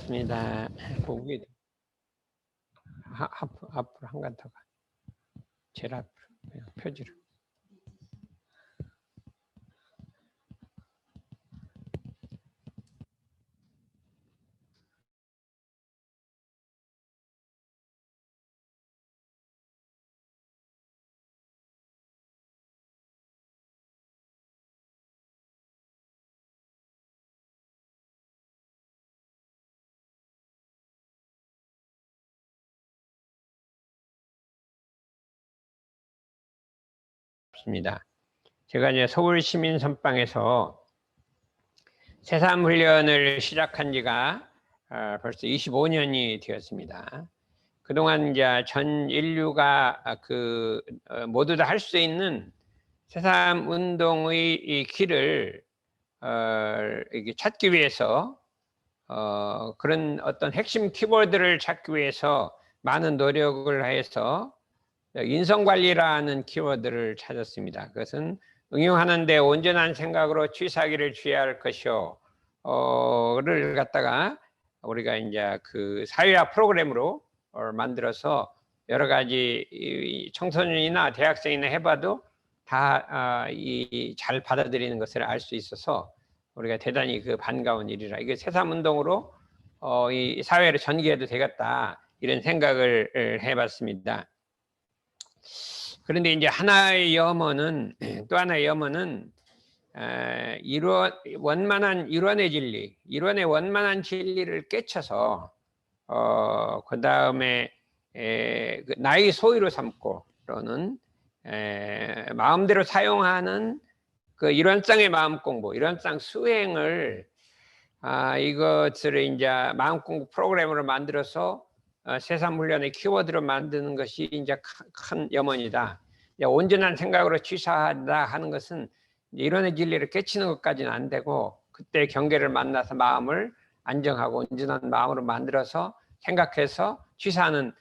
입니다. 보기 앞으로 한 칸 더 가. 제일 앞으로 그냥 표지로. 입니다. 제가 이제 서울시민선방에서 새삼 훈련을 시작한 지가 벌써 25년이 되었습니다. 그동안 이제 전 인류가 모두 다 할 수 있는 새삼 운동의 이 길을 이렇게 찾기 위해서 그런 어떤 핵심 키워드를 찾기 위해서 많은 노력을 해서 인성관리라는 키워드를 찾았습니다. 그것은 응용하는데 온전한 생각으로 취사하기를 취할 것이요 를 갖다가 우리가 이제 그 사회화 프로그램으로 만들어서 여러 가지 청소년이나 대학생이나 해봐도 다 잘 받아들이는 것을 알 수 있어서 우리가 대단히 그 반가운 일이라, 이게 새삼운동으로 이 사회를 전개해도 되겠다, 이런 생각을 해봤습니다. 그런데 이제 하나의 염원은 또 하나의 염원은 이론의 진리, 이론의 원만한 진리를 깨쳐서 그 다음에 나의 소유로 삼고 또는 마음대로 사용하는 그 이론상의 마음 공부, 이론상 수행을 이것을 이제 마음 공부 프로그램으로 만들어서 새삼훈련의 키워드로 만드는 것이 이제 큰 염원이다. 온전한 생각으로 취사한다 하는 것은 이론의 진리를 깨치는 것까지는 안 되고, 그때 경계를 만나서 마음을 안정하고 온전한 마음으로 만들어서 생각해서 취사하는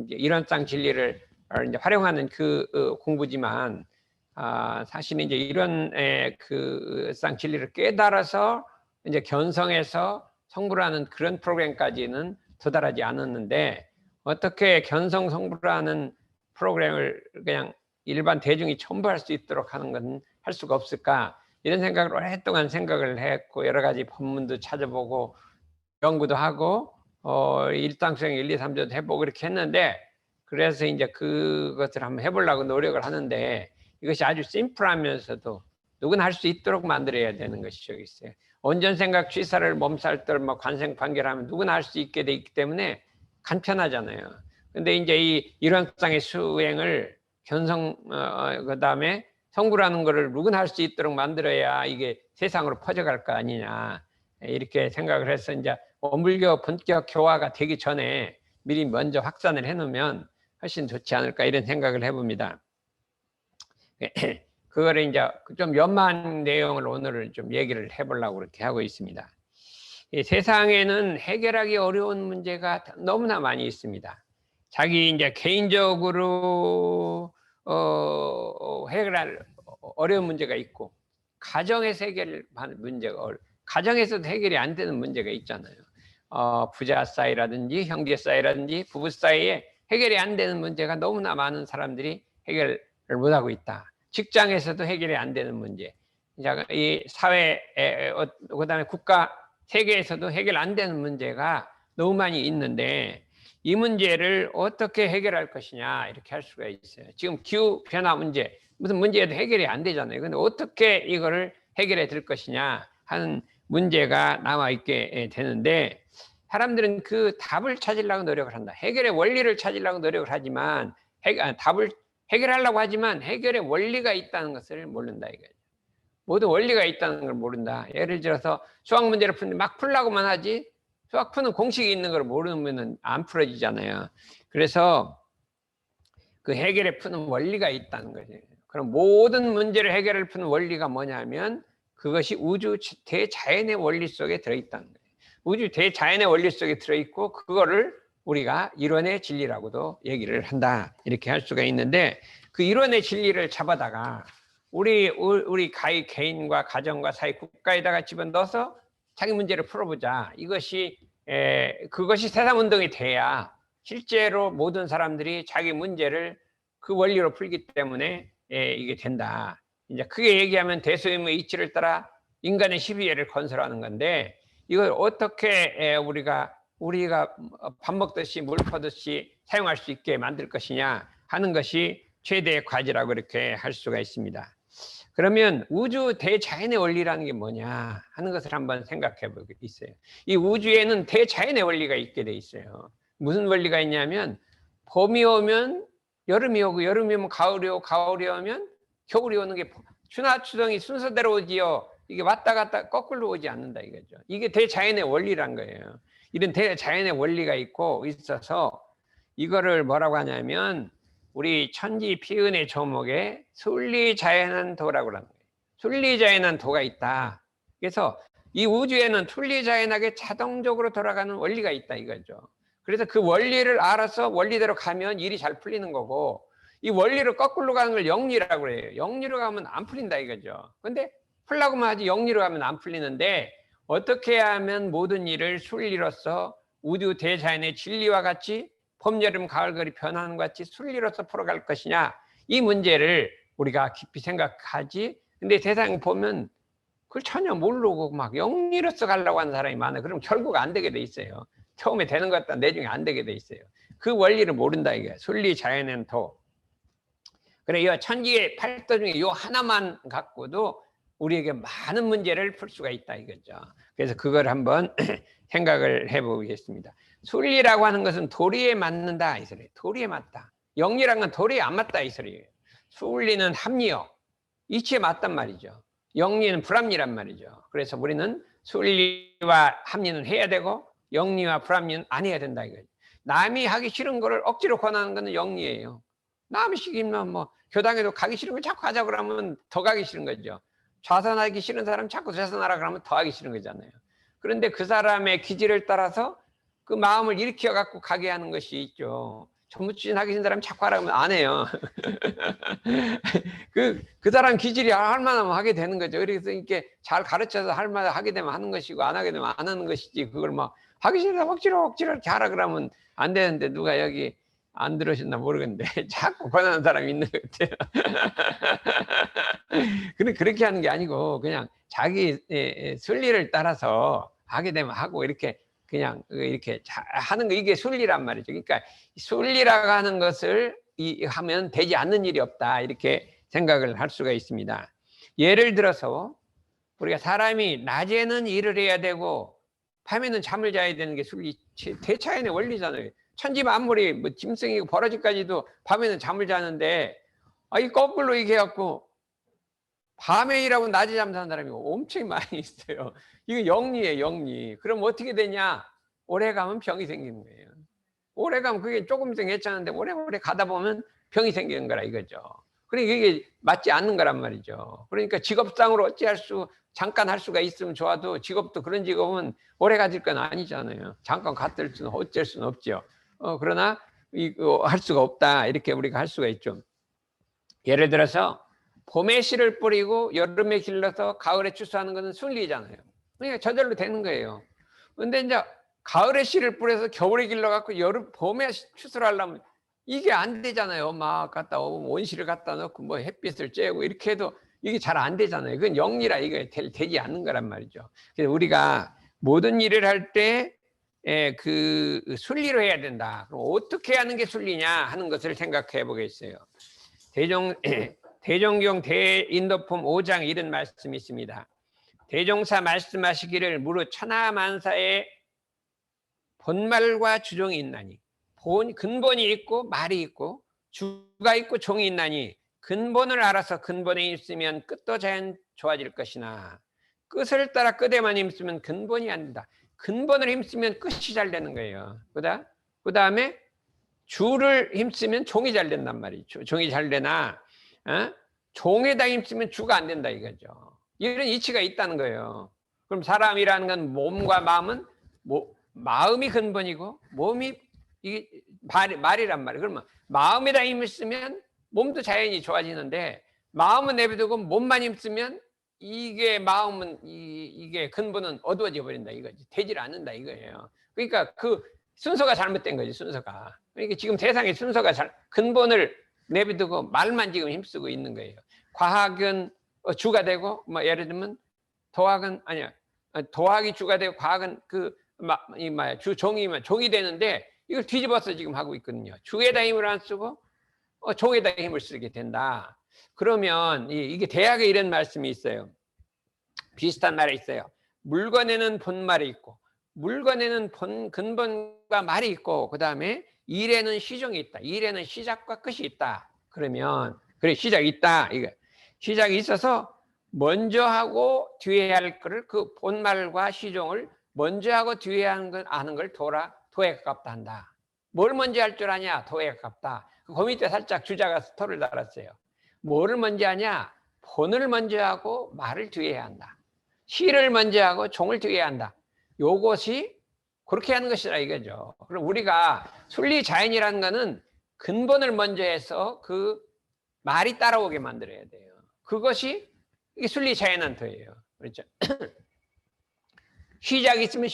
이론상 진리를 이제 활용하는 그 공부지만, 사실은 이제 이론의 그상 진리를 깨달아서 이제 견성해서 성불하는 그런 프로그램까지는 도달하지 않았는데, 어떻게 견성 성불하는 프로그램을 그냥 일반 대중이 첨부할 수 있도록 하는 건 할 수가 없을까, 이런 생각을 오랫동안 생각을 했고, 여러 가지 본문도 찾아보고 연구도 하고 일당수행 1, 2, 3조도 해보고 이렇게 했는데, 그래서 이제 그것을 한번 해보려고 노력을 하는데, 이것이 아주 심플하면서도 누구나 할 수 있도록 만들어야 되는 것이 저기 있어요. 온전생각 취사를 몸살들 뭐 관생 판결하면 누구나 할 수 있게 돼 있기 때문에 간편하잖아요. 근데 이제 이 이론상의 수행을 견성 그 다음에 성불하는 거를 누구나 할 수 있도록 만들어야 이게 세상으로 퍼져갈 거 아니냐, 이렇게 생각을 해서 이제 원불교 본격 교화가 되기 전에 미리 먼저 확산을 해놓으면 훨씬 좋지 않을까, 이런 생각을 해봅니다. 그거를 이제 좀 연마한 내용을 오늘 좀 얘기를 해보려고 그렇게 하고 있습니다. 세상에는 해결하기 어려운 문제가 너무나 많이 있습니다. 자기 이제 개인적으로 해결할 어려운 문제가 있고, 가정에서 해결하는 문제가 가정에서도 해결이 안 되는 문제가 있잖아요. 부자 사이라든지 형제 사이라든지 부부 사이에 해결이 안 되는 문제가 너무나 많은 사람들이 해결을 못하고 있다. 직장에서도 해결이 안 되는 문제, 이 사회, 그다음에 국가, 세계에서도 해결 안 되는 문제가 너무 많이 있는데, 이 문제를 어떻게 해결할 것이냐, 이렇게 할 수가 있어요. 지금 기후 변화 문제, 무슨 문제에도 해결이 안 되잖아요. 근데 어떻게 이거를 해결해 될 것이냐 하는 문제가 남아 있게 되는데, 사람들은 그 답을 찾으려고 노력을 한다. 해결의 원리를 찾으려고 노력을 하지만, 답을 해결하려고 하지만 해결의 원리가 있다는 것을 모른다 이거죠. 모두 원리가 있다는 걸 모른다. 예를 들어서 수학 문제를 푸는데 막 풀라고만 하지, 수학 푸는 공식이 있는 걸 모르면 안 풀어지잖아요. 그래서 그 해결에 푸는 원리가 있다는 거죠. 그럼 모든 문제를 해결을 푸는 원리가 뭐냐면, 그것이 우주 대자연의 원리 속에 들어있다는 거예요. 우주 대자연의 원리 속에 들어있고, 그거를 우리가 이론의 진리라고도 얘기를 한다, 이렇게 할 수가 있는데, 그 이론의 진리를 잡아다가 우리 개인과 가정과 사회, 국가에다가 집어넣어서 자기 문제를 풀어보자. 그것이 세상운동이 돼야 실제로 모든 사람들이 자기 문제를 그 원리로 풀기 때문에 이게 된다. 이제 크게 얘기하면 대소임의 이치를 따라 인간의 시비회를 건설하는 건데, 이걸 어떻게 우리가 밥 먹듯이 물 퍼듯이 사용할 수 있게 만들 것이냐 하는 것이 최대의 과제라고 이렇게 할 수가 있습니다. 그러면 우주 대자연의 원리라는 게 뭐냐 하는 것을 한번 생각해 보고 있어요. 이 우주에는 대자연의 원리가 있게 돼 있어요. 무슨 원리가 있냐면, 봄이 오면 여름이 오고, 여름이 오면 가을이 오고, 가을이 오면 겨울이 오는 게 추나추동이 순서대로 오지요. 이게 왔다 갔다 거꾸로 오지 않는다 이거죠. 이게 대자연의 원리란 거예요. 이런 대자연의 원리가 있어서 이거를 뭐라고 하냐면, 우리 천지 피은의 조목에 순리자연한 도라고 하는 거예요. 순리자연한 도가 있다. 그래서 이 우주에는 순리자연하게 자동적으로 돌아가는 원리가 있다 이거죠. 그래서 그 원리를 알아서 원리대로 가면 일이 잘 풀리는 거고, 이 원리를 거꾸로 가는 걸 영리라고 그래요. 영리로 가면 안 풀린다 이거죠. 근데 풀라고만 하지 영리로 가면 안 풀리는데, 어떻게 하면 모든 일을 순리로서 우주 대자연의 진리와 같이 봄, 여름, 가을, 겨울이 변하는 것 같이 순리로서 풀어갈 것이냐, 이 문제를 우리가 깊이 생각하지. 근데 세상에 보면 그걸 전혀 모르고 막 영리로서 가려고 하는 사람이 많아요. 그럼 결국 안 되게 돼 있어요. 처음에 되는 것 같다 내중에 안 되게 돼 있어요. 그 원리를 모른다 이게 순리 자연은 도. 그래, 이 천지의 8도 중에 이 하나만 갖고도 우리에게 많은 문제를 풀 수가 있다 이거죠. 그래서 그걸 한번 생각을 해보겠습니다. 순리라고 하는 것은 도리에 맞는다 이 소리예요. 도리에 맞다. 영리란 건 도리에 안 맞다 이 소리예요. 순리는 합리요, 이치에 맞단 말이죠. 영리는 불합리란 말이죠. 그래서 우리는 순리와 합리는 해야 되고, 영리와 불합리는 안 해야 된다 이거죠. 남이 하기 싫은 거를 억지로 권하는 것은 영리예요. 남이 시키면 뭐 교당에도 가기 싫은 걸 자꾸 하자고 그러면 더 가기 싫은 거죠. 좌선하기 싫은 사람 자꾸 좌선하라 그러면 더 하기 싫은 거잖아요. 그런데 그 사람의 기질을 따라서 그 마음을 일으켜 갖고 가게 하는 것이 있죠. 전무추진하기 싫은 사람 자꾸 하라고 하면 안 해요. 그 사람 기질이 할 만하면 하게 되는 거죠. 그래서 이렇게 잘 가르쳐서 할 만하게 하게 되면 하는 것이고, 안 하게 되면 안 하는 것이지, 그걸 막 하기 싫다 억지로 이렇게 하라 그러면 안 되는데, 누가 여기 안 들으셨나 모르겠는데 자꾸 권하는 사람이 있는 것 같아요. 근데 그렇게 하는 게 아니고, 그냥 자기 순리를 따라서 하게 되면 하고, 이렇게 그냥 이렇게 하는 거, 이게 순리란 말이죠. 그러니까 순리라고 하는 것을 하면 되지 않는 일이 없다 이렇게 생각을 할 수가 있습니다. 예를 들어서 우리가 사람이 낮에는 일을 해야 되고 밤에는 잠을 자야 되는 게 순리 대자연의 원리잖아요. 천지 만물이 뭐 짐승이고 버러지까지도 밤에는 잠을 자는데, 이 거꾸로 이렇게 해갖고 밤에 일하고 낮에 잠자는 사람이 엄청 많이 있어요. 이거 영리예요, 영리. 그럼 어떻게 되냐? 오래 가면 병이 생기는 거예요. 오래 가면 그게 조금씩 괜찮은데 오래오래 가다 보면 병이 생기는 거라 이거죠. 그러니까 이게 맞지 않는 거란 말이죠. 그러니까 직업상으로 잠깐 할 수가 있으면 좋아도, 직업도 그런 직업은 오래 가질 건 아니잖아요. 잠깐 갔을 수는 어쩔 수는 없죠. 그러나 이거 할 수가 없다 이렇게 우리가 할 수가 있죠. 예를 들어서 봄에 씨를 뿌리고 여름에 길러서 가을에 추수하는 것은 순리잖아요. 그러니까 저절로 되는 거예요. 근데 이제 가을에 씨를 뿌려서 겨울에 길러갖고 봄에 추수를 하려면 이게 안 되잖아요. 막 갖다 온실을 갖다 놓고 뭐 햇빛을 쬐고 이렇게 해도 이게 잘 안 되잖아요. 그건 영리라 이게 되지 않는 거란 말이죠. 그래서 우리가 모든 일을 할 때 그 순리로 해야 된다. 그럼 어떻게 하는 게 순리냐 하는 것을 생각해 보겠어요. 대종경 대인도품 5장 이런 말씀이 있습니다. 대종사 말씀하시기를 무릇 천하만사에 본말과 주종이 있나니, 근본이 있고 말이 있고 주가 있고 종이 있나니, 근본을 알아서 근본에 있으면 끝도 자연 좋아질 것이나 끝을 따라 끝에만 힘쓰면 근본이 안 된다. 근본을 힘쓰면 끝이 잘 되는 거예요. 그 다음에 주를 힘쓰면 종이 잘 된단 말이죠. 종이 잘 되나 종에다 힘쓰면 주가 안 된다 이거죠. 이런 이치가 있다는 거예요. 그럼 사람이라는 건 몸과 마음은 마음이 근본이고 몸이 이게 말이란 말이에요. 그러면 마음에다 힘을 쓰면 몸도 자연히 좋아지는데, 마음은 내비두고 몸만 힘쓰면 이게 마음은 이게 근본은 어두워져 버린다 이거지. 되질 않는다 이거예요. 그러니까 그 순서가 잘못된 거지 순서가. 그러니까 지금 세상의 순서가 근본을 내비두고 말만 지금 힘쓰고 있는 거예요. 과학은 주가 되고 뭐 예를 들면 도학은 아니야. 도학이 주가 되고 과학은 종이 되는데 이걸 뒤집어서 지금 하고 있거든요. 주에다 힘을 안 쓰고 종에다 힘을 쓰게 된다. 그러면 이게 대학에 이런 말씀이 있어요. 비슷한 말이 있어요. 물건에는 본말이 있고 물건에는 근본과 말이 있고 그 다음에 일에는 시종이 있다. 일에는 시작과 끝이 있다. 그러면 그래 시작이 있다. 이거 시작이 있어서 먼저 하고 뒤에 할 거를 그 본말과 시종을 먼저 하고 뒤에 하는 걸 도에 가깝다 한다. 뭘 먼저 할 줄 아냐? 도에 가깝다. 그 밑에 살짝 주자가 토를 달았어요. 뭐를 먼저 하냐? 본을 먼저 하고 말을 뒤에 해야 한다. 시를 먼저 하고 종을 뒤에 해야 한다. 요것이 그렇게 하는 것이라 이거죠. 그럼 우리가 순리자연이라는 거는 근본을 먼저 해서 그 말이 따라오게 만들어야 돼요. 그것이 이게 순리자연한터예요. 그렇죠? 시작이 있으면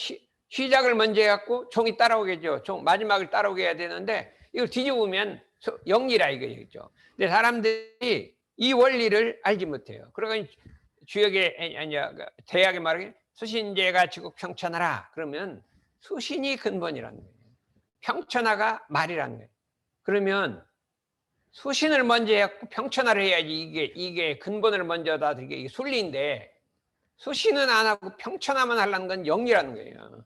시작을 먼저 해갖고 종이 따라오겠죠. 종 마지막을 따라오게 해야 되는데 이걸 뒤집으면 영리라 이거죠. 근데 사람들이 이 원리를 알지 못해요. 그러니까 대학에 말하기 수신제가 지국 평천하라. 그러면 수신이 근본이라는 거예요. 평천하가 말이라는 거예요. 그러면 수신을 먼저 해갖고 평천하를 해야지 이게 근본을 먼저 다 이게 순리인데 수신은 안 하고 평천하만 하려는 건 영리라는 거예요.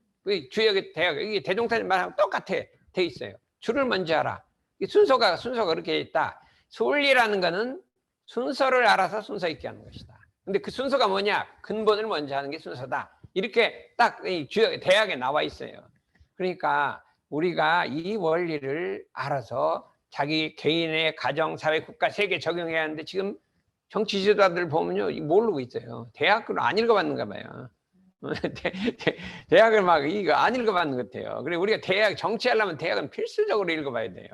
주역의 대학 이게 대종탄이 말하고 똑같아 돼 있어요. 주를 먼저 하라. 순서가 그렇게 있다. 순리라는 거는 순서를 알아서 순서 있게 하는 것이다. 근데 그 순서가 뭐냐? 근본을 먼저 하는 게 순서다. 이렇게 딱 주역의 대학에 나와 있어요. 그러니까 우리가 이 원리를 알아서 자기 개인의 가정, 사회, 국가, 세계 적용해야 하는데 지금 정치 지도자들 보면요 모르고 있어요. 대학을 안 읽어봤는가 봐요. 대학을 막 이거 안 읽어봤는 것 같아요. 그리고 우리가 대학 정치하려면 대학은 필수적으로 읽어봐야 돼요.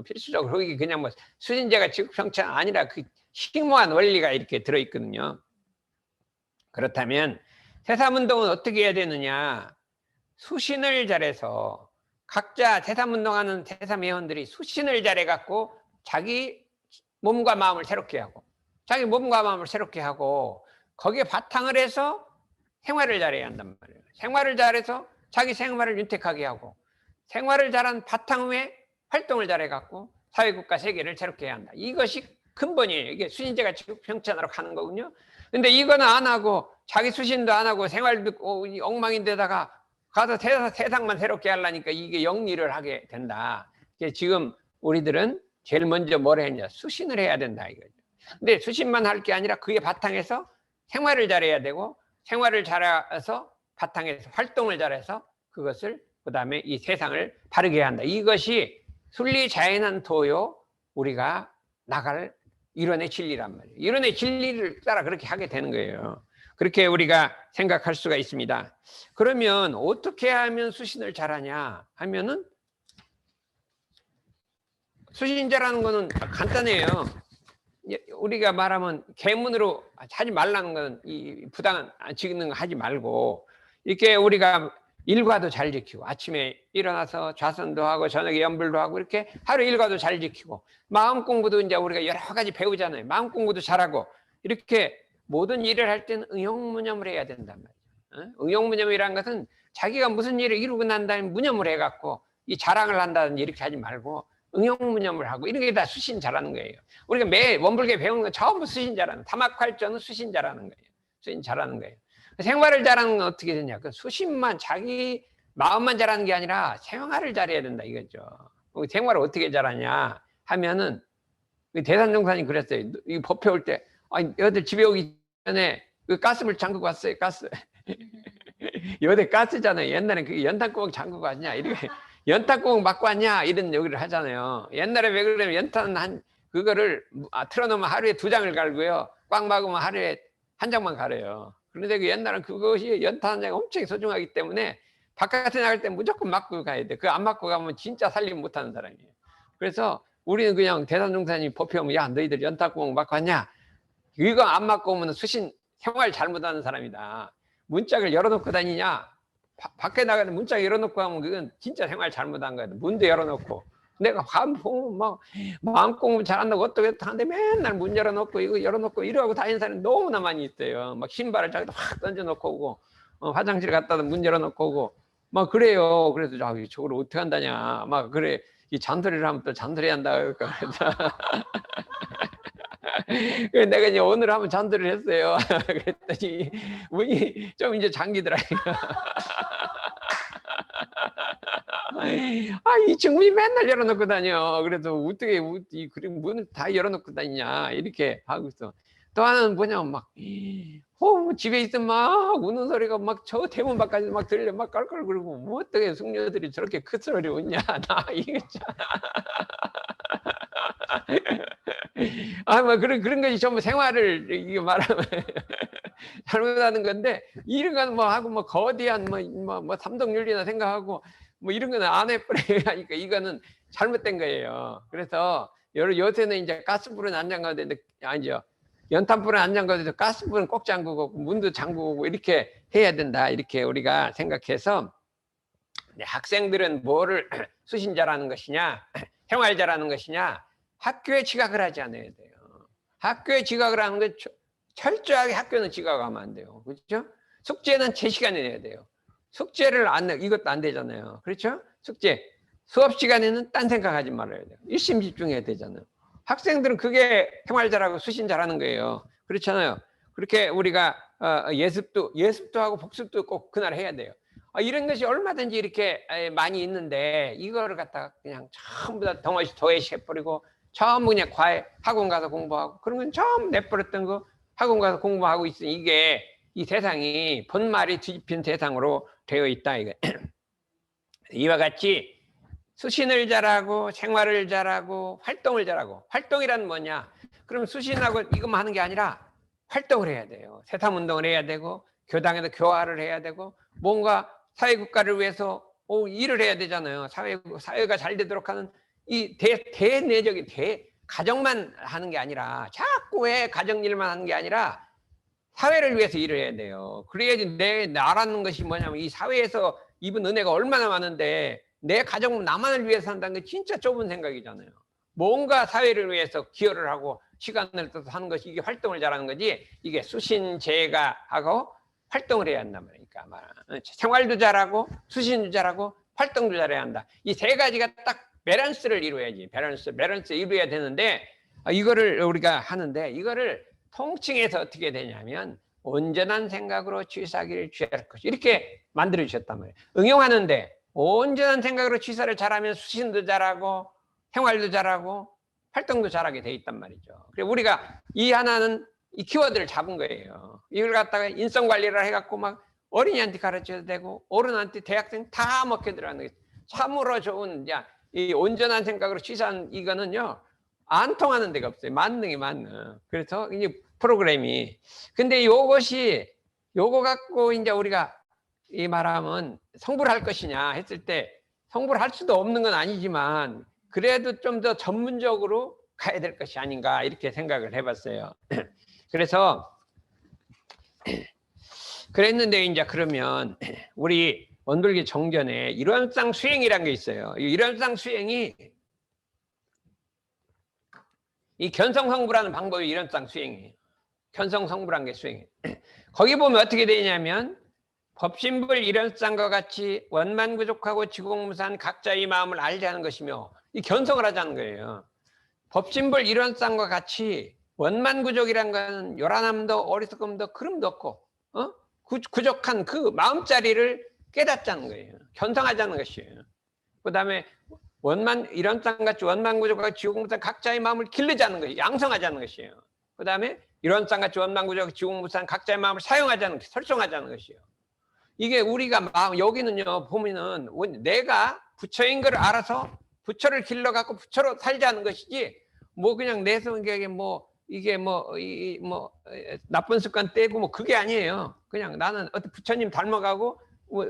필수적으로 거기 그냥 뭐 수신제가 지구평천 아니라 그 심오한 원리가 이렇게 들어있거든요. 그렇다면 새삼운동은 어떻게 해야 되느냐? 수신을 잘해서 각자 새삼운동하는 새삼회원들이 수신을 잘해갖고 자기 몸과 마음을 새롭게 하고 자기 몸과 마음을 새롭게 하고 거기에 바탕을 해서 생활을 잘해야 한단 말이에요. 생활을 잘해서 자기 생활을 윤택하게 하고 생활을 잘한 바탕 후에 활동을 잘해갖고 사회국가 세계를 새롭게 해야 한다. 이것이 근본이에요. 이게 수신제가 지구평천하러 가는 거군요. 근데 이거는 안 하고 자기 수신도 안 하고 생활도 엉망인데다가 가서 세상만 새롭게 하려니까 이게 영리를 하게 된다. 지금 우리들은 제일 먼저 뭘 했냐? 수신을 해야 된다 이거죠. 근데 수신만 할 게 아니라 그게 바탕에서 생활을 잘해야 되고 생활을 잘해서 바탕에서 활동을 잘해서 그것을 그 다음에 이 세상을 바르게 한다. 이것이 순리자연한 도요 우리가 나갈 이론의 진리란 말이에요. 이론의 진리를 따라 그렇게 하게 되는 거예요. 그렇게 우리가 생각할 수가 있습니다. 그러면 어떻게 하면 수신을 잘하냐 하면은 수신자라는 거는 간단해요. 우리가 말하면 계문으로 하지 말라는 건 이 부당한 지는 거 하지 말고 이렇게 우리가 일과도 잘 지키고 아침에 일어나서 좌선도 하고 저녁에 염불도 하고 이렇게 하루 일과도 잘 지키고 마음 공부도 이제 우리가 여러 가지 배우잖아요. 마음 공부도 잘하고 이렇게 모든 일을 할 때는 응용무념을 해야 된단 말이에요. 응용무념이라는 것은 자기가 무슨 일을 이루고 난 다음에 무념을 해갖고 이 자랑을 한다든지 이렇게 하지 말고 응용무념을 하고 이런 게 다 수신 잘하는 거예요. 우리가 매 원불계 배우는 건 전부 수신 잘하는 타막활전은 수신 잘하는 거예요. 수신 잘하는 거예요. 생활을 잘하는 건 어떻게 되냐? 그 수신만 자기 마음만 잘하는 게 아니라 생활을 잘해야 된다 이거죠. 생활을 어떻게 잘하냐 하면은 대산종사님 그랬어요. 이 법회 올 때 여들 집에 오기 전에 그 가스불 잠그고 왔어요. 가스. 여대 가스잖아요. 옛날에 그 연탄구멍 잠그고 왔냐 이렇게 연탄구멍 막고 왔냐 이런 얘기를 하잖아요. 옛날에 왜 그러냐면 연탄 그거를 틀어놓으면 하루에 2장을 갈고요. 꽉 막으면 하루에 1장만 갈아요. 그런데 그 옛날은 그것이 연탄 한 장이 엄청 소중하기 때문에 바깥에 나갈 때 무조건 막고 가야 돼. 그거 안 막고 가면 진짜 살림 못하는 사람이에요. 그래서 우리는 그냥 대산종사님 법회 오면 야 너희들 연탄구멍 막고 왔냐? 이거 안 막고 오면 생활 잘못하는 사람이다. 문짝을 열어놓고 다니냐? 밖에 나가는 문짝 열어놓고 하면 그건 진짜 생활 잘못한 거야. 문도 열어놓고. 내가 보면 막 마음 공부 잘한다고 어떻게 하는데 맨날 문 열어놓고 이거 열어놓고 이러고 다니는 사람이 너무나 많이 있어요. 막 신발을 저기다 확 던져놓고 오고 화장실 갔다가 문 열어놓고 오고 막 그래요. 그래서 저걸 어떻게 한다냐. 막 그래. 이 잔소리를 하면 또 잔소리 한다. 그러니까 그래서 내가 이제 오늘 한번 잔소리를 했어요. 그랬더니 문이 좀 이제 잠기더라고요. 이 친구이 맨날 열어놓고 다녀. 그래서 어떻게 문을 다 열어놓고 다니냐 이렇게 하고 있어. 또 하나는 뭐냐면 막 집에 있으면 막 우는 소리가 막 저 대문 밖까지 막 들려 막 깔깔거리고 뭐 어떻게 숙녀들이 저렇게 큰 소리 웃냐 나 이게 뭐 그런 것이 전부 생활을 이게 말하면 잘못하는 건데 이런 건 뭐 하고 뭐 거대한 뭐 삼동윤리나 생각하고 뭐 이런 거는 안 해버려 하니까 이거는 잘못된 거예요. 그래서 요새는 이제 가스불은 안 잠가도 되는데 아니죠. 연탄불은 안 잠가도 되는데 가스불은 꼭 잠그고 문도 잠그고 이렇게 해야 된다. 이렇게 우리가 생각해서 학생들은 뭐를 수신자라는 것이냐 생활자라는 것이냐 학교에 지각을 하지 않아야 돼요. 학교에 지각을 하는 건 철저하게 학교는 지각하면 안 돼요. 그렇죠? 숙제는 제 시간에 내야 돼요. 숙제를 안 내, 이것도 안 되잖아요. 그렇죠? 숙제. 수업 시간에는 딴 생각하지 말아야 돼요. 일심 집중해야 되잖아요. 학생들은 그게 생활자라고 수신자라는 거예요. 그렇잖아요. 그렇게 우리가 예습도 하고 복습도 꼭 그날 해야 돼요. 이런 것이 얼마든지 이렇게 많이 있는데 이거를 갖다가 그냥 전부 다 도외시 해버리고 전부 그냥 학원 가서 공부하고 그런 건 전부 내버렸던 거 학원 가서 공부하고 있으니 이게 이 세상이 본말이 뒤집힌 세상으로 되어 있다. 이거. 이와 같이 수신을 잘하고 생활을 잘하고 활동을 잘하고 활동이란 뭐냐? 그럼 수신하고 이것만 하는 게 아니라 활동을 해야 돼요. 세상운동을 해야 되고 교당에서 교화를 해야 되고 뭔가 사회국가를 위해서 일을 해야 되잖아요. 사회가 잘 되도록 하는 이 대내적인 가정만 하는 게 아니라 자꾸 왜 가정 일만 하는 게 아니라 사회를 위해서 일을 해야 돼요. 그래야지 내 나라는 것이 뭐냐면 이 사회에서 입은 은혜가 얼마나 많은데 내 가정은 나만을 위해서 한다는 게 진짜 좁은 생각이잖아요. 뭔가 사회를 위해서 기여를 하고 시간을 써서 하는 것이 이게 활동을 잘하는 거지 이게 수신제가 하고 활동을 해야 한단 말이니까 생활도 잘하고 수신도 잘하고 활동도 잘해야 한다. 이 세 가지가 딱 밸런스를 이루어야지. 밸런스 이루어야 되는데 이거를 우리가 하는데 이거를 통칭해서 어떻게 되냐면 온전한 생각으로 취사기를 취할 것 이렇게 만들어 주셨단 말이에요. 응용하는데 온전한 생각으로 취사를 잘하면 수신도 잘하고 생활도 잘하고 활동도 잘하게 돼 있단 말이죠. 그래서 우리가 이 하나는 이 키워드를 잡은 거예요. 이걸 갖다가 인성 관리를 해갖고 막 어린이한테 가르쳐야 되고 어른한테 대학생 다 먹게 들어가는 게 참으로 좋은 이 온전한 생각으로 취사한 이거는요 안 통하는 데가 없어요. 만능이 만능. 그래서 이제 프로그램이 근데 요거 갖고 이제 우리가 이 말하면 성불 할 것이냐 했을 때 성불 할 수도 없는 건 아니지만 그래도 좀 더 전문적으로 가야 될 것이 아닌가 이렇게 생각을 해봤어요. 그래서 그랬는데 이제 그러면 우리 원불기 정전에 일원상 수행이라는 게 있어요. 이 일원상 수행이 이 견성성불하는 방법이 일원상 수행이에요. 견성성불한 게 수행이에요. 거기 보면 어떻게 되냐면 법신불 일원상과 같이 원만구족하고 지공무사한 각자의 마음을 알게 하는 것이며 이 견성을 하자는 거예요. 법신불 일원상과 같이 원만구족이란 것은 요란함도 어리석음도 그름도 없고 구족한 그 마음자리를 깨닫자는 거예요. 견성하자는 것이에요. 그 다음에 일원상같이 원만구족하고 지공무사한 각자의 마음을 기르자는 거예요. 양성하자는 것이에요. 그 다음에 일원상같이 원만구족하고 지공무사한 각자의 마음을 사용하자는 것이 설정하자는 것이에요. 이게 우리가 여기는요 보면은 내가 부처인 걸 알아서 부처를 길러갖고 부처로 살자는 것이지 뭐 그냥 내 성격에 이게 나쁜 습관 떼고 그게 아니에요. 그냥 나는 어떤 부처님 닮아가고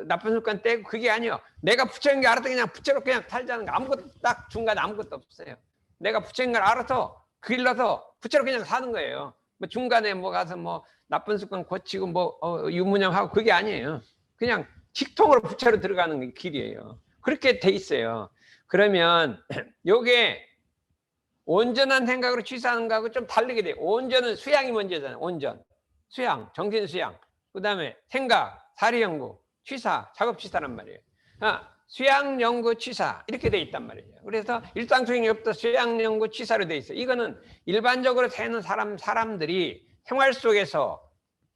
나쁜 습관 떼고 그게 아니에요. 내가 부처인 걸 알아서 그냥 부처로 그냥 살자는 거 아무것도 딱 중간에 아무것도 없어요. 내가 부처인 걸 알아서 길러서 부처로 그냥 사는 거예요. 뭐 중간에 뭐 가서 뭐 나쁜 습관 고치고 뭐 유문영하고 그게 아니에요. 그냥 직통으로 부처로 들어가는 게 길이에요. 그렇게 돼 있어요. 그러면 요게 온전한 생각으로 취사하는 거하고 좀 다르게 돼요. 온전은 수양이 먼저잖아요. 온전. 수양, 정신 수양. 그 다음에 생각, 사리 연구, 취사, 작업 취사란 말이에요. 수양, 연구, 취사 이렇게 돼 있단 말이에요. 그래서 일상수행력부터 수양, 연구, 취사로 돼 있어요. 이거는 일반적으로 사는 사람들이 생활 속에서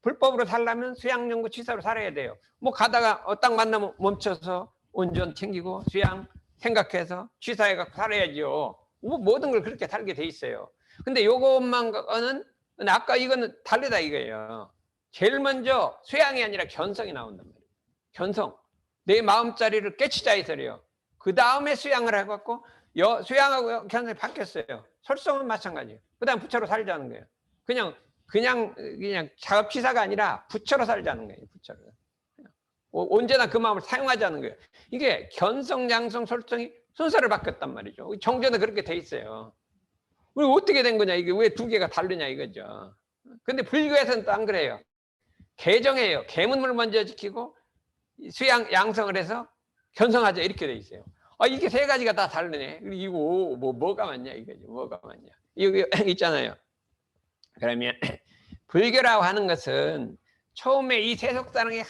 불법으로 살려면 수양, 연구, 취사로 살아야 돼요. 뭐 가다가 딱 만나면 멈춰서 온전 챙기고 수양 생각해서 취사해갖고 살아야죠. 뭐 모든 걸 그렇게 살게 돼 있어요. 근데 요것만은 아까 이거는 다르다 이거예요. 제일 먼저 수양이 아니라 견성이 나온단 말이에요. 견성. 내 마음자리를 깨치자 이 소리요. 그 다음에 수양을 해갖고 수양하고 견성이 바뀌었어요. 설성은 마찬가지예요. 그 다음 부처로 살자는 거예요. 그냥 작업치사가 아니라 부처로 살자는 거예요. 부처로. 언제나 그 마음을 사용하자는 거예요. 이게 견성, 양성, 설성이 순서를 바뀌었단 말이죠. 정조는 그렇게 돼 있어요. 왜 어떻게 된 거냐, 이게 왜 두 개가 다르냐 이거죠. 근데 불교에서는 또 안 그래요. 개정해요. 계문을 먼저 지키고 수양, 양성을 해서 견성하자 이렇게 돼 있어요. 이게 세 가지가 다 다르네. 이거 뭐가 맞냐 이거죠. 뭐가 맞냐. 이거 있잖아요. 그러면 불교라고 하는 것은 처음에 이 세속사랑이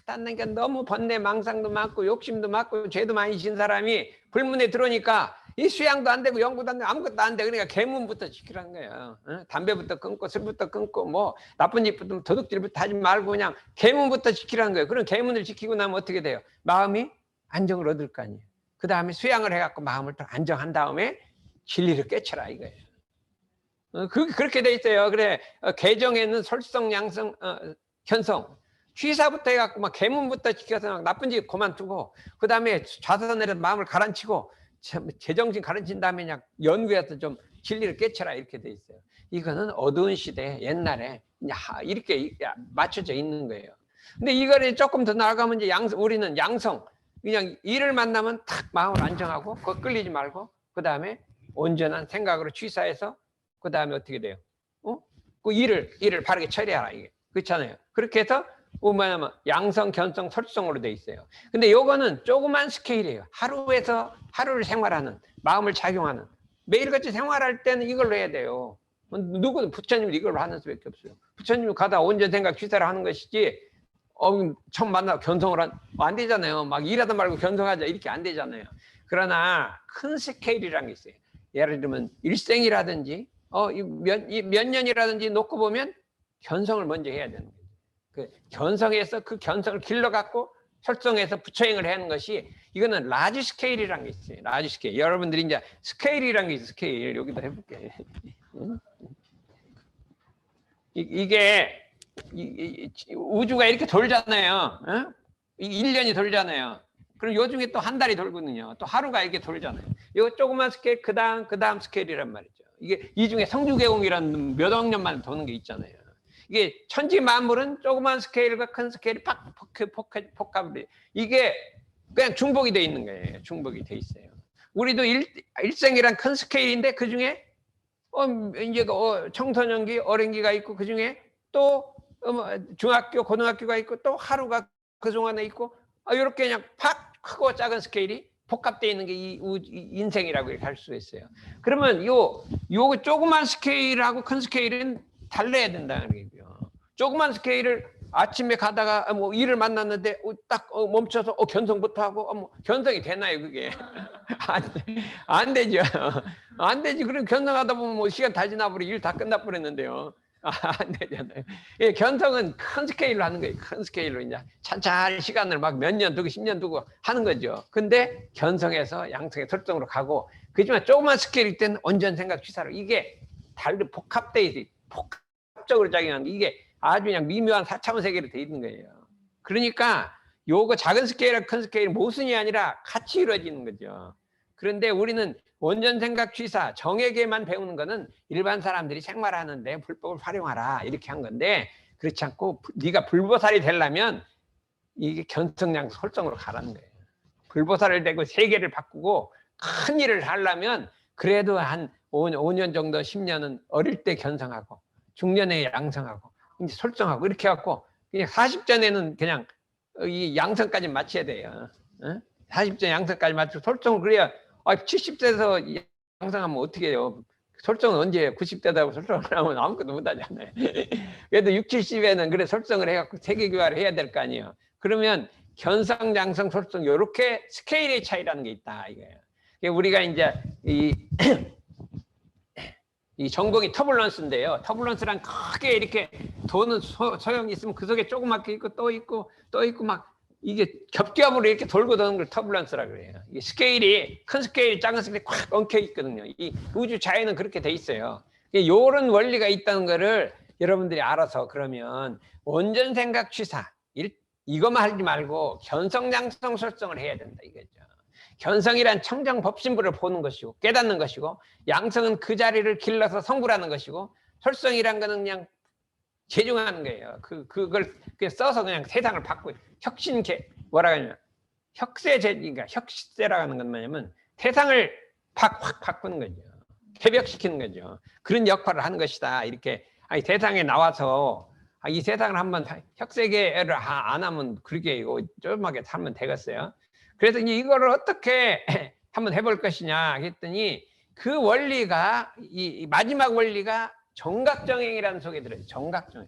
닿는 게 너무 번뇌 망상도 많고 욕심도 많고 죄도 많이 진 사람이 불문에 들어오니까 이 수양도 안 되고 연구도 안 되고 아무것도 안 돼. 그러니까 계문부터 지키라는 거예요. 담배부터 끊고 술부터 끊고 뭐 나쁜 짓부터 도둑질부터 하지 말고 그냥 계문부터 지키라는 거예요. 그럼 계문을 지키고 나면 어떻게 돼요? 마음이 안정을 얻을 거 아니에요. 그 다음에 수양을 해갖고 마음을 또 안정한 다음에 진리를 깨쳐라 이거예요. 그렇게 돼 있어요. 그래 개정에는 설성, 양성, 견성 취사부터 해갖고 막 계문부터 지켜서 막 나쁜 짓 그만두고 그 다음에 좌선내려 마음을 가라앉히고 제정신 가르친 다음에 그냥 연구해서 좀 진리를 깨쳐라 이렇게 돼 있어요. 이거는 어두운 시대 옛날에 이렇게 맞춰져 있는 거예요. 근데 이거를 조금 더 나아가면 이제 우리는 양성 그냥 일을 만나면 탁 마음을 안정하고 그거 끌리지 말고 그 다음에 온전한 생각으로 취사해서 그 다음에 어떻게 돼요? 그 일을 바르게 처리하라 이게 그렇잖아요. 그렇게 해서 뭐냐면 양성, 견성, 설성으로 돼 있어요. 근데 요거는 조그만 스케일이에요. 하루에서 하루를 생활하는 마음을 작용하는 매일같이 생활할 때는 이걸로 해야 돼요. 누구는 부처님이 이걸로 하는 수밖에 없어요. 부처님이 가다 온전 생각 취사를 하는 것이지 처음 만나고 견성을 안 되잖아요. 막 일하다 말고 견성하자 이렇게 안 되잖아요. 그러나 큰 스케일이라는 게 있어요. 예를 들면 일생이라든지 몇 년이라든지 놓고 보면 견성을 먼저 해야 되는 거예요. 그 견성에서 그 견성을 길러갖고 설성해서 부처행을 하는 것이 이거는 라지 스케일이라는 게 있어요. 라지 스케일. 여러분들이 이제 스케일이라는 게 있어요. 스케일. 여기다 해볼게. 이게 우주가 이렇게 돌잖아요. 1년이 돌잖아요. 그럼 요 중에 또 한 달이 돌거든요. 또 하루가 이렇게 돌잖아요. 이거 조그만 스케일, 그 다음 스케일이란 말이죠. 이게 이 중에 성주계공이라는 몇 억 년 만에 도는 게 있잖아요. 이게 천지 만물은 조그만 스케일과 큰 스케일이 복합이 이게 그냥 중복이 돼 있는 거예요. 중복이 돼 있어요. 우리도 일생이란 큰 스케일인데 그 중에 이제 청소년기, 어린기가 있고 그 중에 또 중학교, 고등학교가 있고 또 하루가 그 동안에 있고 이렇게 그냥 팍 크고 작은 스케일이 복합되어 있는 게 이 인생이라고 이렇게 할 수 있어요. 그러면 요 조그만 스케일하고 큰 스케일은 달라야 된다는 얘기죠. 조그만 스케일을 아침에 가다가 뭐 일을 만났는데 딱 멈춰서 견성부터 하고 뭐 견성이 되나요 그게? 안 되죠. 안 되지. 그럼 견성하다 보면 뭐 시간 다 지나버리고 일 다 끝나버렸는데요. 안 되잖아요. 예, 견성은 큰 스케일로 하는 거예요. 큰 스케일로 이제 찬찬히 시간을 막 몇 년 두고 10년 두고 하는 거죠. 근데 견성에서 양성의 설정으로 가고 그지만 조그만 스케일일 때는 온전 생각 취사로 이게 달리 복합돼 있어요. 복합적으로 작용하는 게 이게 아주 그냥 미묘한 4차원 세계로 돼 있는 거예요. 그러니까 요거 작은 스케일과 큰 스케일 모순이 아니라 같이 이루어지는 거죠. 그런데 우리는 온전 생각 취사 정액에만 배우는 거는 일반 사람들이 생활하는데 불법을 활용하라 이렇게 한 건데 그렇지 않고 네가 불보살이 되려면 이게 견성량 설정으로 가라는 거예요. 불보살을 되고 세계를 바꾸고 큰 일을 하려면 그래도 한 5년 정도 10년은 어릴 때 견성하고 중년에 양성하고 이제 솔성하고 이렇게 해갖고 그냥 40전에는 그냥 이 양성까지 맞춰야 돼요. 40전 양성까지 맞추고 솔성을 그래야 70대에서 양성하면 어떻게 해요? 솔성은 언제 90대다 솔성을 하면 아무것도 못하잖아요. 그래도 60, 70에는 그래 솔성을 해갖고 세계교화를 해야 될 거 아니에요. 그러면 견성, 양성, 솔성 이렇게 스케일의 차이라는 게 있다 이거예요. 우리가 이제 이 전공이 터뷸런스인데요. 터뷸런스란 크게 이렇게 도는 소형이 있으면 그 속에 조그맣게 있고 또 있고 막 이게 겹겹으로 이렇게 돌고 도는 걸 터뷸런스라 그래요. 이 스케일이 큰 스케일, 작은 스케일이 꽉 엉켜 있거든요. 이 우주 자연은 그렇게 돼 있어요. 이런 원리가 있다는 거를 여러분들이 알아서 그러면 온전 생각 취사 이것만 하지 말고 견성, 양성, 솔성을 해야 된다 이거죠. 견성이란 청정 법신부를 보는 것이고 깨닫는 것이고, 양성은 그 자리를 길러서 성불하는 것이고, 솔성이란 거는 그냥 제중하는 거예요. 그걸 써서 그냥 세상을 바꾸고 혁신계 뭐라 하냐 혁세제니까 혁세라고 하는 건 뭐냐면 세상을 확 바꾸는 거죠. 개벽시키는 거죠. 그런 역할을 하는 것이다. 이렇게 세상에 나와서 이 세상을 한번 혁세계를 안 하면 그렇게 이거 조그맣게 살면 되겠어요. 그래서 이거를 어떻게 한번 해볼 것이냐 했더니 그 원리가 이 마지막 원리가 정각정행이라는 속에 들어요. 정각정행.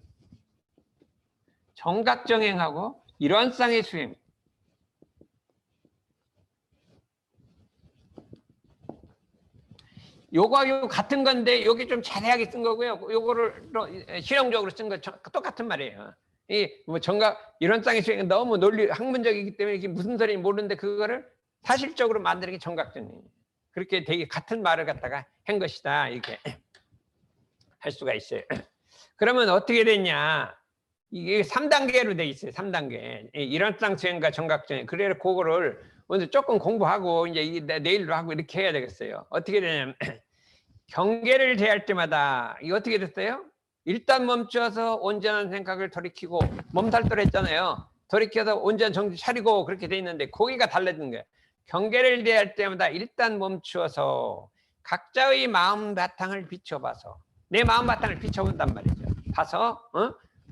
정각정행하고 일원상의 수행. 요거 같은 건데 여기 좀 자세하게 쓴 거고요. 요거를 실용적으로 쓴 거 똑같은 말이에요. 이 뭐 정각 일원상의 수행은 너무 논리 학문적이기 때문에 이게 무슨 소리인지 모르는데 그거를 사실적으로 만드는 게 정각정행. 그렇게 되게 같은 말을 갖다가 한 것이다. 이렇게 할 수가 있어요. 그러면 어떻게 됐냐? 이게 3단계로 돼 있어요. 3단계. 일원상 수행과 정각정행. 그래서 그거를 먼저 조금 공부하고 이제 내일로 하고 이렇게 해야 되겠어요. 어떻게 되냐면 경계를 대할 때마다 이거 어떻게 됐어요? 일단 멈춰서 온전한 생각을 돌이키고 몸살도를 했잖아요. 돌이켜서 온전한 정신 차리고 그렇게 돼 있는데 거기가 달라진 거예요. 경계를 대할 때마다 일단 멈추어서 각자의 마음 바탕을 비춰봐서 내 마음 바탕을 비춰본단 말이죠. 봐서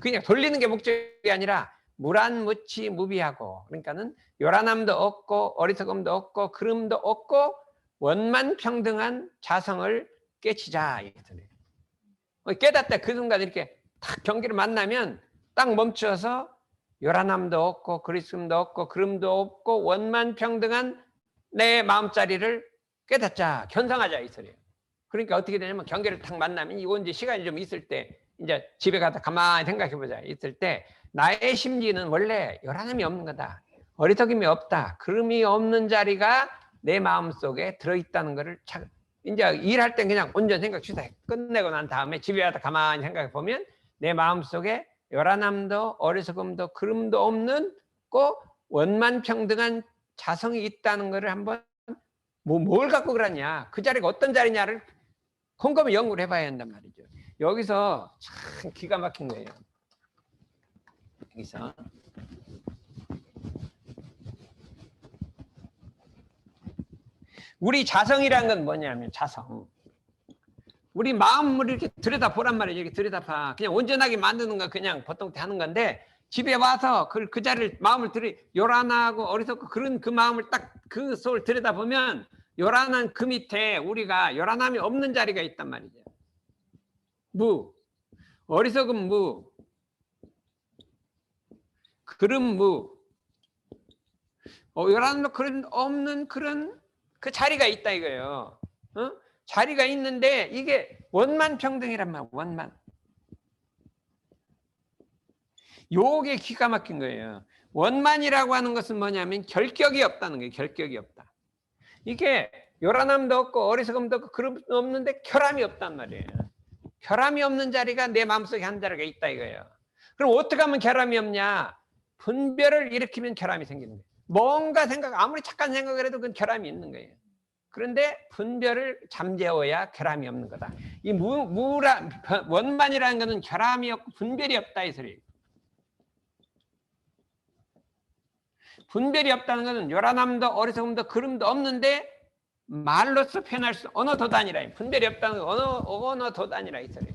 그냥 돌리는 게 목적이 아니라 무란무치 무비하고, 그러니까는 요란함도 없고 어리석음도 없고 그름도 없고 원만평등한 자성을 깨치자. 깨닫다 그 순간 이렇게 딱 경계를 만나면 딱 멈춰서 요란함도 없고 그리스움도 없고 그름도 없고 원만평등한 내 마음자리를 깨닫자, 견성하자 이 소리예요. 그러니까 어떻게 되냐면 경계를 딱 만나면 이거 이제 시간이 좀 있을 때 이제 집에 가서 가만히 생각해보자. 있을 때 나의 심지는 원래 요란함이 없는 거다. 어리석음이 없다. 그름이 없는 자리가 내 마음속에 들어있다는 거를 이제 일할 땐 그냥 온전 생각 취사 끝내고 난 다음에 집에 가서 가만히 생각해보면 내 마음속에 요란함도 어리석음도 그름도 없는 꼭 원만평등한 자성이 있다는 거를 한번 뭘 갖고 그러냐, 그 자리가 어떤 자리냐를 곰곰이 연구를 해봐야 한단 말이죠. 여기서 참 기가 막힌 거예요. 여기서 우리 자성이란 건 뭐냐면 자성. 우리 마음을 이렇게 들여다보란 말이에요. 이렇게 들여다봐. 그냥 온전하게 만드는 건 그냥 보통 하는 건데 집에 와서 그 자리를 마음을 요란하고 어리석고 그런 그 마음을 딱 그 속을 들여다보면 요란한 그 밑에 우리가 요란함이 없는 자리가 있단 말이죠. 무, 어리석은 무, 그름 무, 요란함도 그런 없는 그런 그 자리가 있다 이거예요. 자리가 있는데 이게 원만평등이란 말이야. 원만. 요게 기가 막힌 거예요. 원만이라고 하는 것은 뭐냐면 결격이 없다는 거예요. 결격이 없다. 이게 요란함도 없고 어리석음도 없고 그름도 없는데 결함이 없단 말이에요. 결함이 없는 자리가 내 마음속에 한 자리가 있다 이거예요. 그럼 어떻게 하면 결함이 없냐? 분별을 일으키면 결함이 생기는 거예요. 뭔가 아무리 착한 생각을 해도 그건 결함이 있는 거예요. 그런데 분별을 잠재워야 결함이 없는 거다. 이 원만이라는 것은 결함이 없고 분별이 없다 이 소리예요. 분별이 없다는 것은 요란함도 어리석음도 그름도 없는데 말로서 표현할 수 언어 도단이라. 분별이 없다는 건 언어 도단이라 이 소리예요.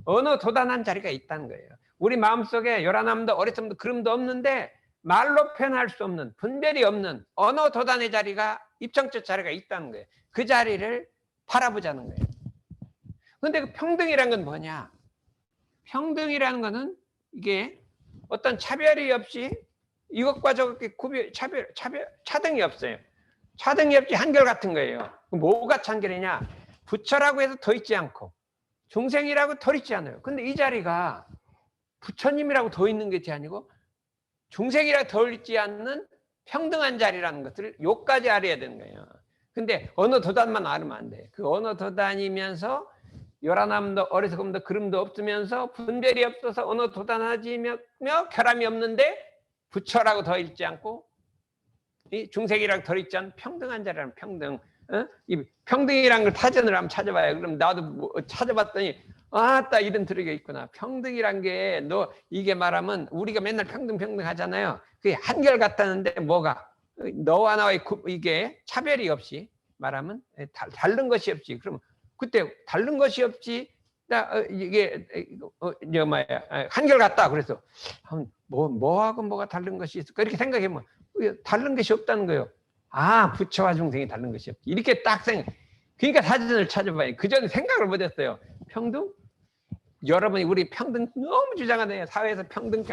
언어 도단한 자리가 있다는 거예요. 우리 마음속에 요란함도 어리석음도 그름도 없는데 말로 표현할 수 없는, 분별이 없는 언어 도단의 자리가, 입정적 자리가 있다는 거예요. 그 자리를 바라보자는 거예요. 근데 그 평등이란 건 뭐냐? 평등이라는 거는 이게 어떤 차별이 없이 이것과 저것과 차등이 없어요. 차등이 없이 한결같은 거예요. 뭐가 한결이냐? 부처라고 해서 더 있지 않고 중생이라고 덜 있지 않아요. 근데 이 자리가 부처님이라고 더 있는 것이 아니고 중생이라고 덜 있지 않는 평등한 자리라는 것을 요까지 알아야 되는 거예요. 근데 언어 도단만 알으면 안 돼. 그 언어 도단이면서 요란함도 어리석음도 그름도 없으면서 분별이 없어서 언어 도단하지며 결함이 없는데 부처라고 더 있지 않고 이 중생이라고 덜 있지 않은 평등한 자리라는 평등. 이 평등이라는 걸 타전을 한번 찾아봐요. 그럼 나도 뭐 찾아봤더니 아따 이런 들어가 있구나. 평등이란 게 너 이게 말하면 우리가 맨날 평등 하잖아요. 그게 한결 같다는데 뭐가 너와 나와의 이게 차별이 없이 말하면 다른 것이 없지. 그럼 그때 다른 것이 없지 이게 한결 같다. 그래서 뭐하고 뭐가 다른 것이 있을까 이렇게 생각해보면 다른 것이 없다는 거예요. 아, 부처와 중생이 다른 것이 없지. 이렇게 딱 그러니까 사전을 찾아봐요. 그전에 생각을 못했어요. 평등? 여러분이 우리 평등 너무 주장하네요. 사회에서 평등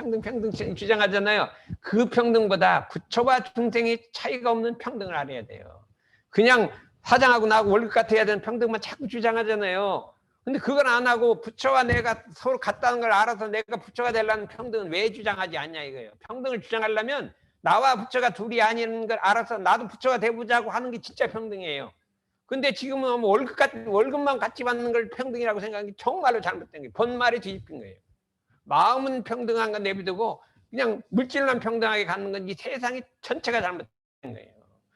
주장하잖아요. 그 평등보다 부처와 중생이 차이가 없는 평등을 알아야 돼요. 그냥 사장하고 나하고 월급 같아야 되는 평등만 자꾸 주장하잖아요. 근데 그걸 안 하고 부처와 내가 서로 같다는 걸 알아서 내가 부처가 되려는 평등은 왜 주장하지 않냐 이거예요. 평등을 주장하려면 나와 부처가 둘이 아닌 걸 알아서 나도 부처가 되보자고 하는 게 진짜 평등이에요. 근데 지금은 월급만 같이 받는 걸 평등이라고 생각하는 게 정말로 잘못된 거예요. 본말이 뒤집힌 거예요. 마음은 평등한 건 내비두고 그냥 물질만 평등하게 갖는 건 이 세상이 전체가 잘못된 거예요.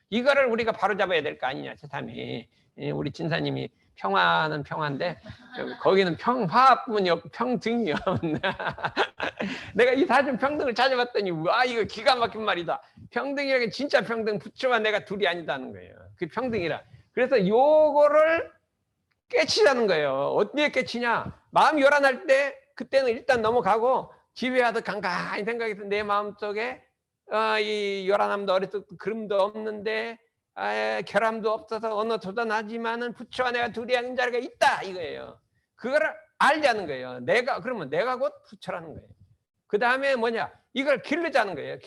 이거를 우리가 바로잡아야 될 거 아니냐, 세상이. 우리 진사님이 평화는 평화인데 거기는 화합뿐이 없고 평등이 없네. 내가 이 사전 평등을 찾아봤더니 와 이거 기가 막힌 말이다. 평등이라는 게 진짜 평등, 부처와 내가 둘이 아니다는 거예요. 그 평등이라. 그래서 요거를 깨치자는 거예요. 어떻게 깨치냐? 마음 요란할 때 그때는 일단 넘어가고 지휘하듯 간간히 생각해서 내 마음속에 이 요란함도 어리석도 그름도 없는데 결함도 없어서 언어 도단하지만은 부처와 내가 둘이 아닌 자리가 있다 이거예요. 그거를 알자는 거예요. 그러면 내가 곧 부처라는 거예요. 그 다음에 뭐냐? 이걸 길러자는 거예요.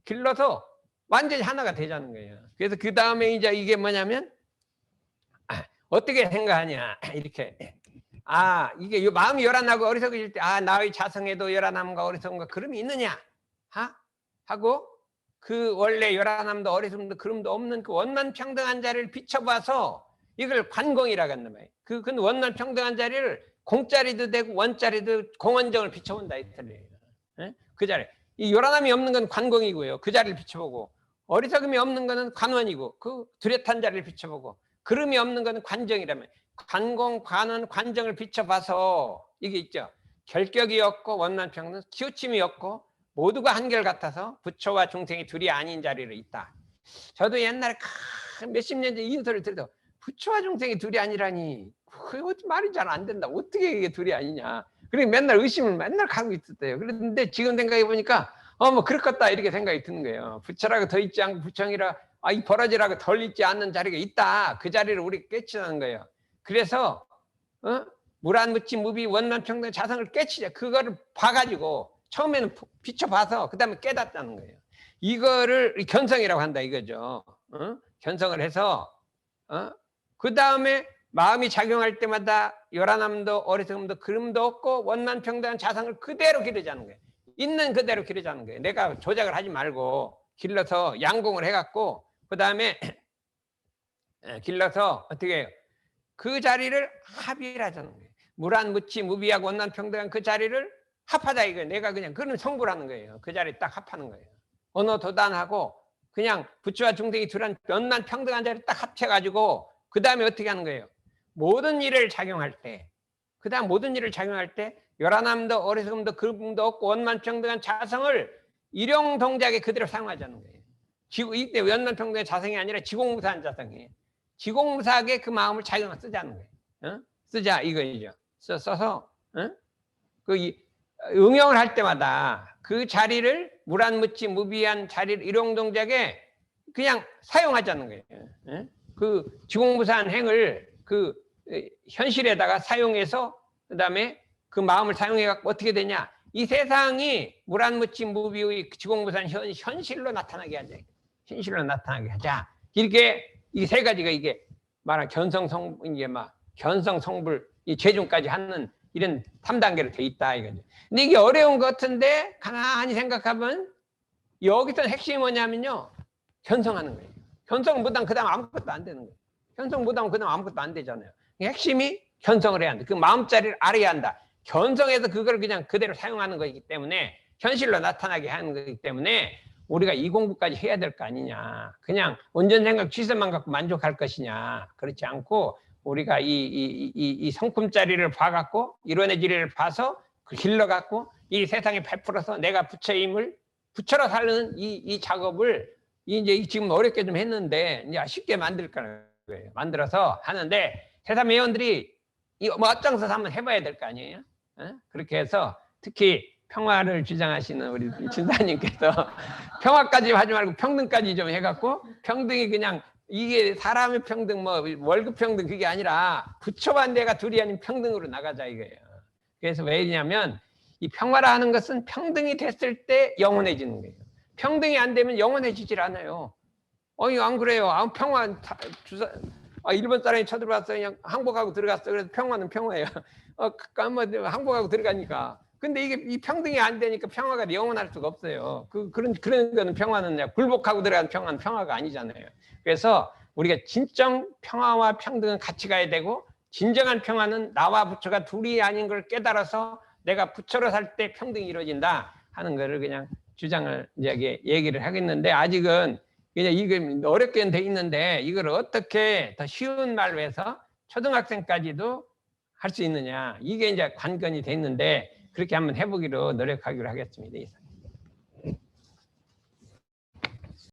길러서 완전히 하나가 되자는 거예요. 그래서 그 다음에 이제 이게 뭐냐면 어떻게 생각하냐 이렇게 이게 마음이 요란하고 어리석어질 때 나의 자성에도 요란함과 어리석음과 그름이 있느냐 하고 그 원래 요란함도 어리석음도 그름도 없는 그 원만 평등한 자리를 비춰봐서 이걸 관공이라고 한단 말이에요. 그 원만 평등한 자리를 공짜리도 되고 원짜리도 공원정을 비춰본다 이 틀려요. 그 자리 이 요란함이 없는 건 관공이고요. 그 자리를 비춰보고 어리석음이 없는 거는 관원이고 그 뚜렷한 자리를 비춰보고 그름이 없는 거는 관정이라면 관공, 관원, 관정을 비춰봐서 이게 있죠. 결격이 없고 원만평등, 치우침이 없고 모두가 한결같아서 부처와 중생이 둘이 아닌 자리로 있다. 저도 옛날에 몇십 년 전에 이 소리를 들어도 부처와 중생이 둘이 아니라니 그게 말이 잘 안 된다. 어떻게 이게 둘이 아니냐. 그리고 맨날 의심을 맨날 하고 있었대요. 그런데 지금 생각해 보니까 뭐 그렇겠다 이렇게 생각이 드는 거예요. 부처라고 더 있지 않고 부처이라 이 버러지라고 덜 있지 않는 자리가 있다. 그 자리를 우리 깨치는 거예요. 그래서 무란무치 무비 원만평등 자성을 깨치자. 그거를 봐가지고 처음에는 비춰봐서 그 다음에 깨닫다는 거예요. 이거를 견성이라고 한다 이거죠. 견성을 해서 그 다음에 마음이 작용할 때마다 요란함도 어리석음도 그름도 없고 원만평등한 자성을 그대로 기르자는 거예요. 있는 그대로 기르자는 거예요. 내가 조작을 하지 말고 길러서 양공을 해갖고 그 다음에 길러서 어떻게 해요? 그 자리를 합의하자는 거예요. 무란무치 무비하고 원만평등한 그 자리를 합하다 이거예요. 내가 그냥 그런 성불하는 거예요. 그 자리에 딱 합하는 거예요. 언어 도단하고 그냥 부처와 중생이 둘한 원만평등한 자리를 딱 합쳐가지고 그 다음에 어떻게 하는 거예요? 모든 일을 작용할 때 그 다음 모든 일을 작용할 때 요란함도 어리석음도 그름도 없고 원만평등한 자성을 일용 동작에 그대로 사용하자는 거예요. 이때 원만평등한 자성이 아니라 지공무사한 자성이에요. 지공무사하게 그 마음을 작용을 쓰자는 거예요. 쓰자 이거죠. 써서 응용을 할 때마다 그 자리를 무란무치 무비한 자리를 일용 동작에 그냥 사용하자는 거예요. 그 지공무사한 행을 그 현실에다가 사용해서 그다음에 그 마음을 사용해 갖고 어떻게 되냐? 이 세상이 무란무치 무비의 지공무사한 현실로 나타나게 하자. 현실로 나타나게 하자. 이렇게 이 세 가지가 이게 말한 견성 이게 막 견성 성불 이 최종까지 하는 이런 3단계로 돼 있다 이거죠. 근데 이게 어려운 것 같은데 가만히 생각하면 여기서 핵심이 뭐냐면요. 견성하는 거예요. 견성 못하면 그다음 아무것도 안 되는 거예요. 견성 못하면 그다음 아무것도 안 되잖아요. 핵심이 견성을 해야 한다. 그 마음자리를 알아야 한다. 견성해서 그걸 그냥 그대로 사용하는 거기 때문에 현실로 나타나게 하는 거기 때문에 우리가 이 공부까지 해야 될 거 아니냐. 그냥 온전 생각 취선만 갖고 만족할 것이냐. 그렇지 않고 우리가 이 성품자리를 봐갖고 이론의 지리를 봐서 그 길러갖고 이 세상에 베풀어서 내가 부처의 힘을 부처로 살는 이 작업을 이제 지금 어렵게 좀 했는데 이제 쉽게 만들 거예요. 만들어서 하는데 세상 회원들이 뭐 앞장서서 한번 해봐야 될 거 아니에요? 그렇게 해서 특히 평화를 주장하시는 우리 진사님께서 평화까지 하지 말고 평등까지 좀 해갖고 평등이 그냥 이게 사람의 평등 뭐 월급 평등 그게 아니라 부처만 내가 둘이 아닌 평등으로 나가자 이거예요. 그래서 왜냐면 이 평화라 하는 것은 평등이 됐을 때 영원해지는 거예요. 평등이 안 되면 영원해지질 않아요. 안 그래요. 평화 일본 사람이 쳐들어왔어 그냥 항복하고 들어갔어. 그래서 평화는 평화예요. 항복하고 들어가니까. 근데 이게 이 평등이 안 되니까 평화가 영원할 수가 없어요. 그런 거는 평화는 그냥 굴복하고 들어간 평화는 평화가 아니잖아요. 그래서 우리가 진정 평화와 평등은 같이 가야 되고 진정한 평화는 나와 부처가 둘이 아닌 걸 깨달아서 내가 부처로 살 때 평등이 이루어진다 하는 거를 그냥 주장을 이제 얘기를 하겠는데 아직은 그냥 이게 어렵게 돼 있는데 이걸 어떻게 더 쉬운 말로 해서 초등학생까지도 할 수 있느냐 이게 이제 관건이 돼 있는데 그렇게 한번 해보기로 노력하기로 하겠습니다.